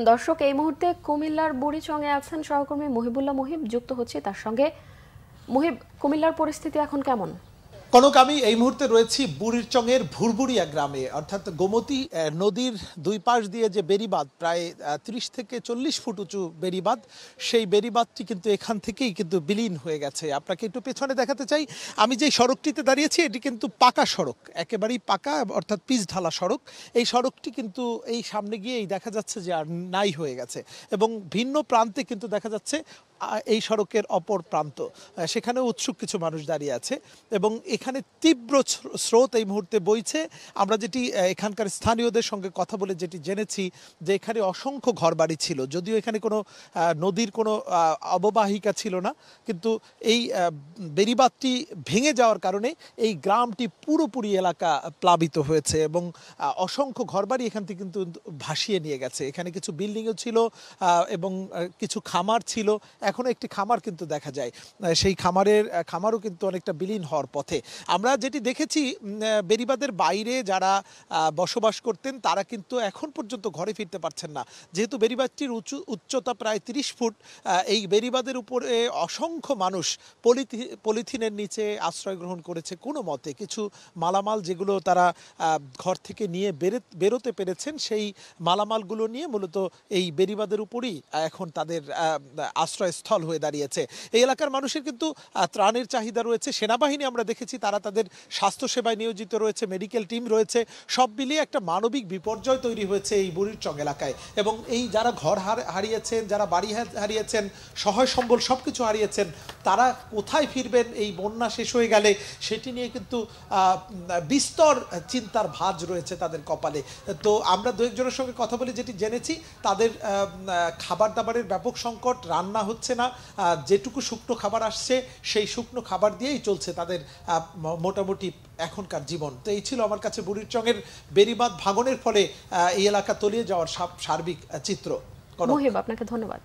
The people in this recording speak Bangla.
দর্শক, এই মুহূর্তে কুমিল্লার বুড়িচংয়ে আছেন সহকর্মী মহিবুল্লাহ মুহিব, যুক্ত হচ্ছে তার সঙ্গে। মুহিব, কুমিল্লার পরিস্থিতি এখন কেমন? কনক, আমি এই মুহূর্তে রয়েছি বুড়িচংয়ের ভুরভুরিয়া গ্রামে, অর্থাৎ গোমতী নদীর দুই পাশ দিয়ে যে বেড়িবাঁধ, প্রায় ৩০ থেকে ৪০ ফুট উঁচু বেড়িবাঁধ, সেই বেড়িবাঁধটি কিন্তু এখান থেকেই কিন্তু বিলীন হয়ে গেছে। আপনাকে একটু পেছনে দেখাতে চাই। আমি যে সড়কটিতে দাঁড়িয়েছি এটি কিন্তু পাকা সড়ক, একেবারেই পাকা, অর্থাৎ পিচ ঢালা সড়ক। এই সড়কটি কিন্তু এই সামনে গিয়েই দেখা যাচ্ছে যে আর নাই হয়ে গেছে, এবং ভিন্ন প্রান্তে কিন্তু দেখা যাচ্ছে এই সড়কের অপর প্রান্ত, সেখানেও উৎসুক কিছু মানুষ দাঁড়িয়ে আছে, এবং এখানে তীব্র স্রোত এই মুহূর্তে বইছে। আমরা যেটি এখানকার স্থানীয়দের সঙ্গে কথা বলে যেটি জেনেছি, যে এখানে অসংখ্য ঘরবাড়ি ছিল, যদিও এখানে কোনো নদীর কোনো অববাহিকা ছিল না, কিন্তু এই বেড়িবাঁধটি ভেঙে যাওয়ার কারণে এই গ্রামটি পুরোপুরি এলাকা প্লাবিত হয়েছে, এবং অসংখ্য ঘরবাড়ি এখান থেকে কিন্তু ভাসিয়ে নিয়ে গেছে। এখানে কিছু বিল্ডিংও ছিল এবং কিছু খামার ছিল, এখনো একটি খামার কিন্তু দেখা যায়, সেই খামারও কিন্তু অনেকটা বিলীন হওয়ার পথে। আমরা যেটি দেখেছি, বেড়িবাঁধের বাইরে যারা বসবাস করতেন তারা কিন্তু এখন পর্যন্ত ঘরে ফিরতে পারছেন না, যেহেতু বেড়িবাঁধটির উচ্চতা প্রায় ৩০ ফুট। এই বেড়িবাঁধের উপরে অসংখ্য মানুষ পলিথিনের নিচে আশ্রয় গ্রহণ করেছে কোনো মতে। কিছু মালামাল যেগুলো তারা ঘর থেকে নিয়ে বেরোতে পেরেছেন, সেই মালামালগুলো নিয়ে মূলত এই বেড়িবাঁধের উপরই এখন তাদের আশ্রয়স্থল হয়ে দাঁড়িয়েছে। এই এলাকার মানুষের কিন্তু ত্রাণের চাহিদা রয়েছে। সেনাবাহিনী আমরা দেখেছি তারা তাদের স্বাস্থ্যসেবায় নিয়োজিত রয়েছে, মেডিকেল টিম রয়েছে। সব মিলিয়ে একটা মানবিক বিপর্যয় তৈরি হয়েছে এই বুড়িচং এলাকায়, এবং এই যারা ঘর হারিয়েছেন, যারা বাড়ি হারিয়েছেন, সহায় সম্বল সব কিছু হারিয়েছেন, তারা কোথায় ফিরবেন এই বন্যা শেষ হয়ে গেলে, সেটি নিয়ে কিন্তু বিস্তর চিন্তার ভাঁজ রয়েছে তাদের কপালে। তো আমরা দু একজনের সঙ্গে কথা বলে যেটি জেনেছি, তাদের খাবার দাবারের ব্যাপক সংকট, রান্না হচ্ছে না, যেটুকু শুকনো খাবার আসছে সেই শুকনো খাবার দিয়েই চলছে তাদের মোটামুটি এখনকার জীবন। তো এই ছিল আমার কাছে বুড়িচংয়ের বেড়িবাঁধ ভাঙনের ফলে এই এলাকা তলিয়ে যাওয়ার সার্বিক চিত্র। মুহিব, আপনাকে ধন্যবাদ।